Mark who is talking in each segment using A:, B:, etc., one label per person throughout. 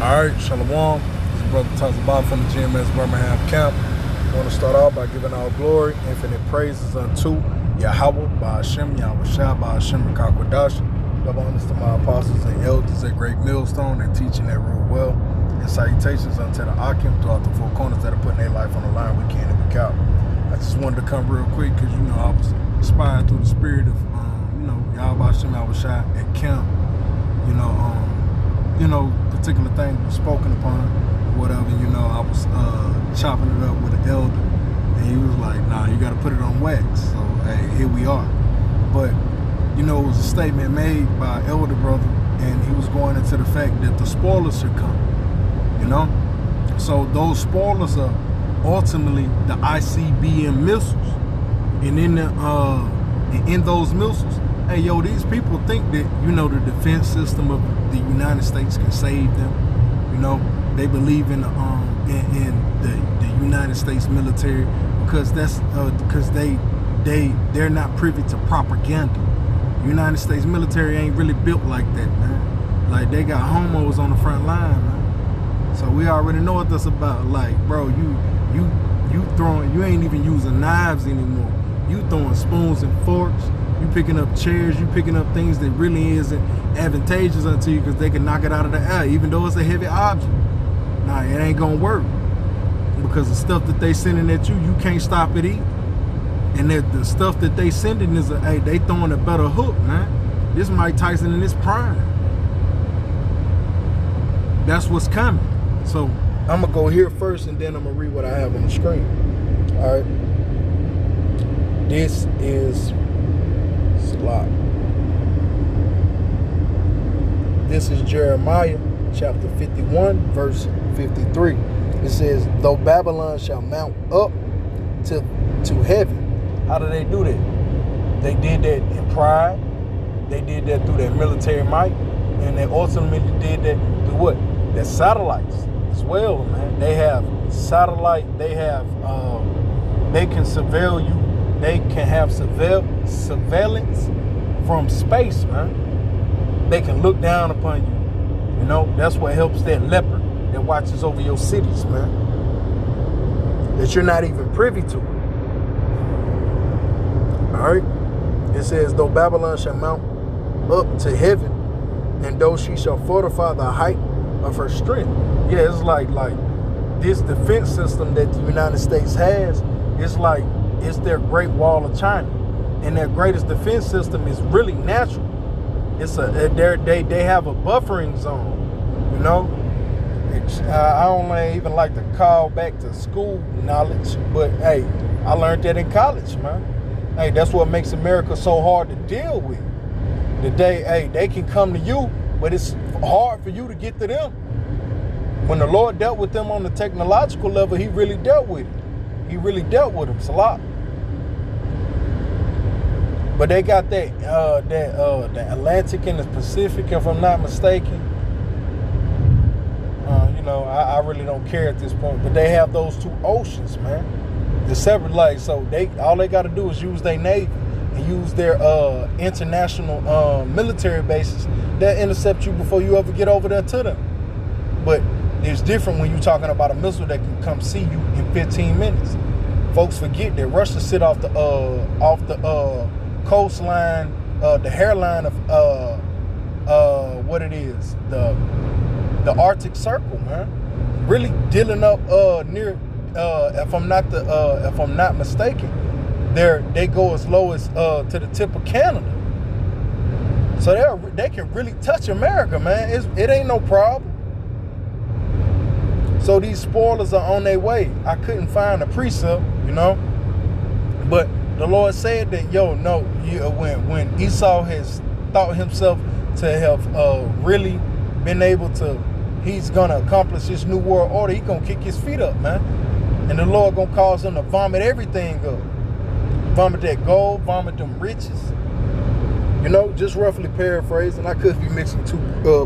A: Alright, Shalom. This is Brother Tazabah from the GMS Birmingham camp. I want to start off by giving all glory, infinite praises unto Yahweh, Ba'ashem, Yahweh Shah, Ba'ashem, Rakakwadash. Double honors to my apostles and elders at Great Millstone and teaching that rule well. And salutations unto the Akim throughout the four corners that are putting their life on the line. We can't even count. I just wanted to come real quick because, I was inspired through the spirit of, Yahweh Ba'ashem, Yahweh Shah at camp. Particular thing was spoken upon, whatever, I was chopping it up with an elder, and he was like, nah, you got to put it on wax. So, hey, here we are. But, it was a statement made by an elder brother, and he was going into the fact that the spoilers should come, So those spoilers are ultimately the ICBM missiles. And in those missiles, hey, these people think that, the defense system of the United States can save them. They believe in the United States military because they're not privy to propaganda. The United States military ain't really built like that, man. Like, they got homos on the front line, man. So we already know what that's about. Like, bro, you ain't even using knives anymore. You throwing spoons and forks. You picking up chairs, you picking up things that really isn't advantageous unto you because they can knock it out of the air, even though it's a heavy object. Nah, it ain't gonna work. Because the stuff that they sending at you, you can't stop it either. And that the stuff that they sending is they throwing a better hook, man. This Mike Tyson in his prime. That's what's coming. So I'm gonna go here first and then I'm gonna read what I have on the screen. All right. This is This is Jeremiah chapter 51 verse 53. It says, though Babylon shall mount up to heaven. How do they do that? They did that in pride. They did that through their military might. And they ultimately did that through what? Their satellites as well, man. They have satellite. They have they can surveil you. They can have surveillance from space, man. They can look down upon you. That's what helps that leopard that watches over your cities, man. That you're not even privy to. All right. It says, though Babylon shall mount up to heaven, and though she shall fortify the height of her strength. Yeah, it's like this defense system that the United States has. It's their Great Wall of China, and their greatest defense system is really natural. It's they have a buffering zone, I don't even like to call back to school knowledge, but hey, I learned that in college, man. Hey, that's what makes America so hard to deal with. They can come to you, but it's hard for you to get to them. When the Lord dealt with them on the technological level, He really dealt with it. He really dealt with them, Salah. But they got the Atlantic and the Pacific, if I'm not mistaken. I really don't care at this point. But they have those two oceans, man. The separate lights. So all they got to do is use their Navy and use their international military bases that intercept you before you ever get over there to them. But it's different when you're talking about a missile that can come see you in 15 minutes. Folks forget that Russia sit off the coastline, the hairline of what it is, the Arctic Circle, man. Really dealing up near if I'm not mistaken, they go as low as to the tip of Canada. So they can really touch America, man. It ain't no problem. So these spoilers are on their way. I couldn't find a precept, but the Lord said that, when Esau has thought himself to have really been able to, he's going to accomplish this new world order, he's going to kick his feet up, man. And the Lord going to cause him to vomit everything up. Vomit that gold, vomit them riches. Just roughly paraphrasing. I could be mixing two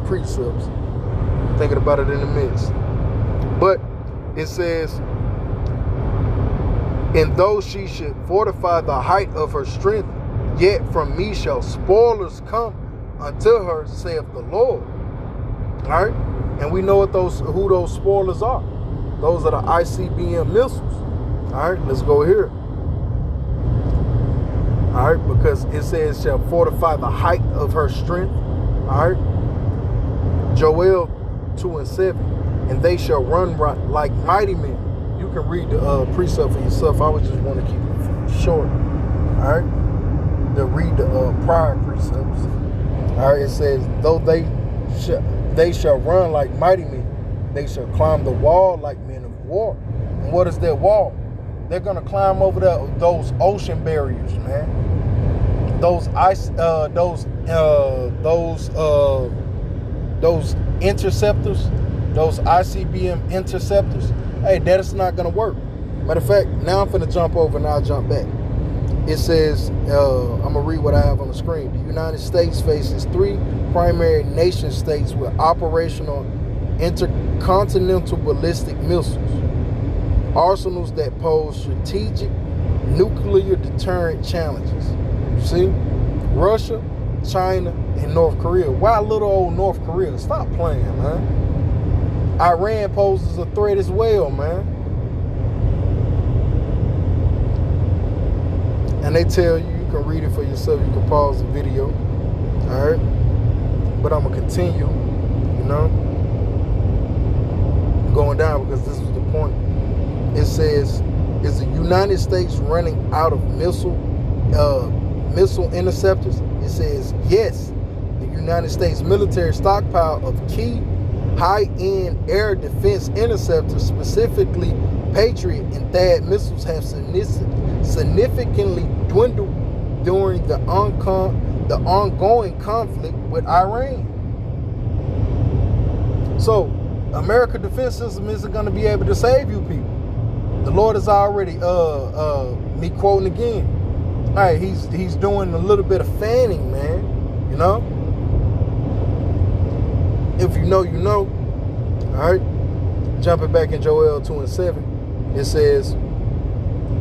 A: precepts. Thinking about it in the midst. But it says, and though she should fortify the height of her strength, yet from me shall spoilers come unto her, saith the Lord. All right. And we know what who those spoilers are. Those are the ICBM missiles. All right, let's go here. All right, because it says shall fortify the height of her strength. All right, Joel 2:7, and they shall run like mighty men. You can read the precept for yourself. I would just want to keep it short. All right, to read the prior precepts. All right, it says though they shall run like mighty men, they shall climb the wall like men of war. And what is that wall? They're gonna climb over those ocean barriers, man. Those ice, those interceptors, those ICBM interceptors. Hey, that is not gonna work. Matter of fact, now I'm finna jump over and I'll jump back. It says, I'm gonna read what I have on the screen. The United States faces 3 primary nation states with operational intercontinental ballistic missiles. Arsenals that pose strategic nuclear deterrent challenges. See? Russia, China, and North Korea. Why little old North Korea? Stop playing, man. Iran poses a threat as well, man. And they tell you, you can read it for yourself. You can pause the video. All right? But I'm going to continue, you know, going down because this is the point. It says, is the United States running out of missile interceptors? It says, yes. The United States military stockpile of key high-end air defense interceptors, specifically Patriot and THAAD missiles, have significantly dwindled during the ongoing conflict with Iran. So, American defense system isn't going to be able to save you people. The Lord is already, me quoting again. All right, he's doing a little bit of fanning, man. You know? If you know, you know. All right? Jumping back in Joel 2:7, it says,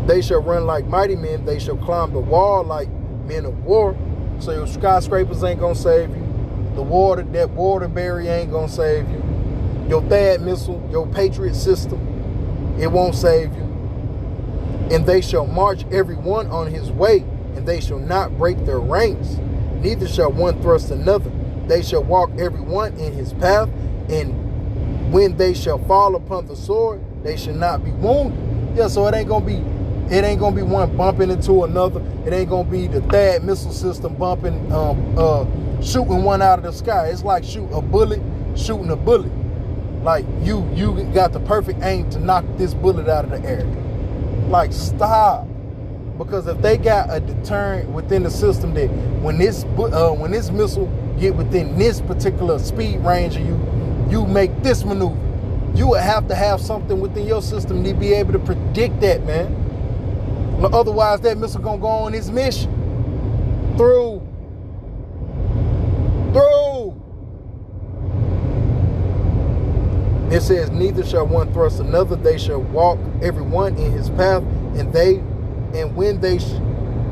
A: they shall run like mighty men. They shall climb the wall like men of war. So your skyscrapers ain't going to save you. That water barrier ain't going to save you. Your THAAD missile, your Patriot system, it won't save you. And they shall march every one on his way, and they shall not break their ranks. Neither shall one thrust another. They shall walk every one in his path, and when they shall fall upon the sword, they shall not be wounded. Yeah, so it ain't gonna be one bumping into another. It ain't gonna be the THAAD missile system bumping, shooting one out of the sky. It's like shooting a bullet. Like you got the perfect aim to knock this bullet out of the air. Like, stop. Because if they got a deterrent within the system that when this missile get within this particular speed range of you make this maneuver, you would have to have something within your system to be able to predict that, man. Otherwise, that missile gonna go on its mission. Through. It says, neither shall one thrust another. They shall walk every one in his path, and when they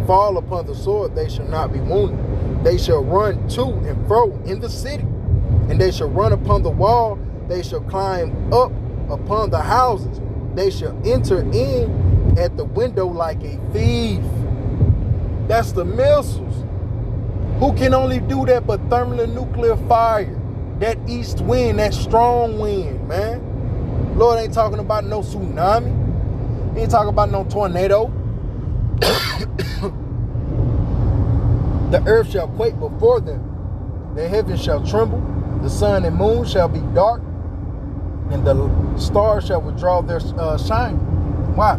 A: fall upon the sword, they shall not be wounded. They shall run to and fro in the city, and they shall run upon the wall. They shall climb up upon the houses. They shall enter in at the window like a thief. That's the missiles. Who can only do that but thermal and nuclear fire? That east wind, that strong wind, man. Lord ain't talking about no tsunami. He ain't talking about no tornado. The earth shall quake before them. The heavens shall tremble. The sun and moon shall be dark. And the stars shall withdraw their shine. Why?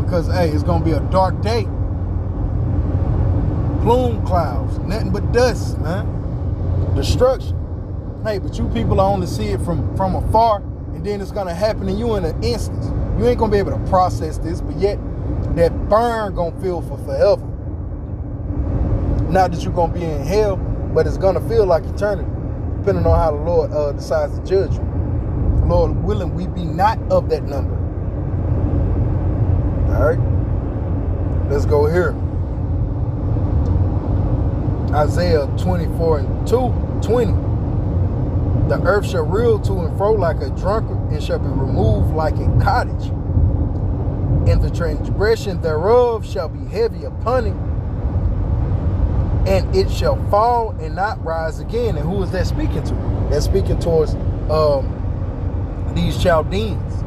A: Because, hey, it's going to be a dark day. Plume clouds. Nothing but dust, man. Destruction. Hey, but you people only see it from afar, and then it's going to happen to you in an instant. You ain't going to be able to process this, but yet that burn going to feel for forever. Not that you're going to be in hell, but it's going to feel like eternity, depending on how the Lord decides to judge you. Lord willing, we be not of that number. All right? Let's go here. Isaiah 24:20. The earth shall reel to and fro like a drunkard, and shall be removed like a cottage. And the transgression thereof shall be heavy upon it, and it shall fall and not rise again. And who is that speaking to? That's speaking towards these Chaldeans,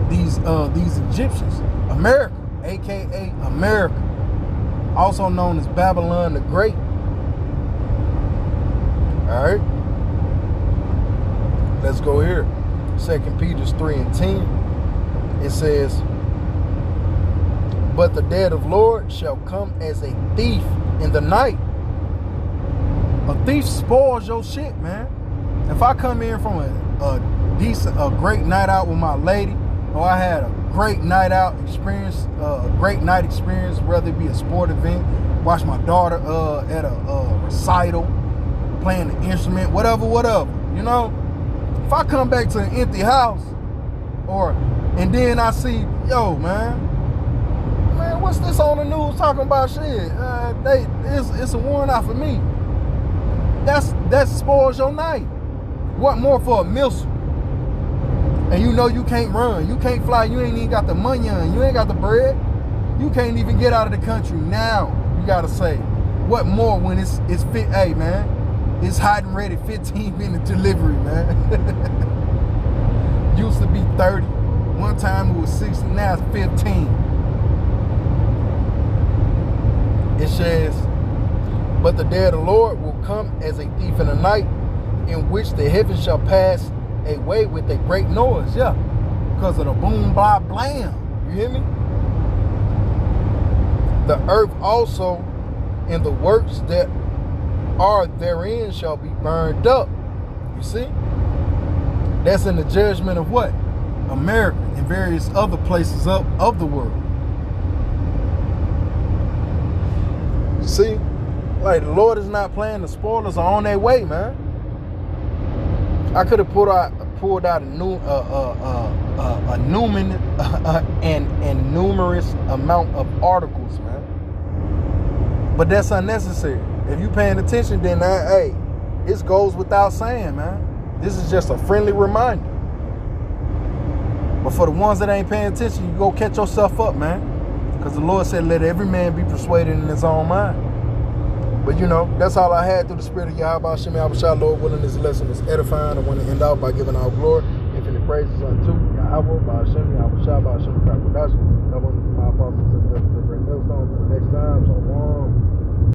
A: these Egyptians, America, aka America, also known as Babylon the Great. All right, let's go here. 2 Peter 3:10. It says, but the day of the Lord shall come as a thief in the night. A thief spoils your shit, man. If I come in from a great night out with my lady, or I had a great night out experience, great night experience, whether it be a sport event, watch my daughter at a recital, playing an instrument, whatever, you know. If I come back to an empty house, and then I see, yo, man, what's this on the news talking about shit? It's a warrant out for me. That spoils your night. What more for a missile? And you know you can't run, you can't fly, you ain't even got the money on, you ain't got the bread, you can't even get out of the country. Now you gotta say, what more when it's fit? Hey man, it's hot and ready, 15-minute delivery, man. Used to be 30. One time it was 60, now it's 15. It says, but the day of the Lord will come as a thief in the night, in which the heavens shall pass away with a great noise. Yeah, because of the boom, blah, blam. You hear me? The earth also and the works that are therein shall be burned up. You see? That's in the judgment of what? America and various other places of the world. You see? Like, the Lord is not playing. The spoilers are on their way, man. I could have pulled out a numerous amount of articles, man. But that's unnecessary. If you paying attention, then hey, it goes without saying, man. This is just a friendly reminder. But for the ones that ain't paying attention, you go catch yourself up, man. Because the Lord said, let every man be persuaded in his own mind. But you know, that's all I had through the spirit of Yahweh Shem Yahushua. Lord willing, this lesson is edifying. I want to end out by giving our glory, infinite praises unto Yahweh, Ba'ashem, Yahushua, Ba'ashem, Kakodash. Love on to my apostles and the great millstone. Until next time, so long.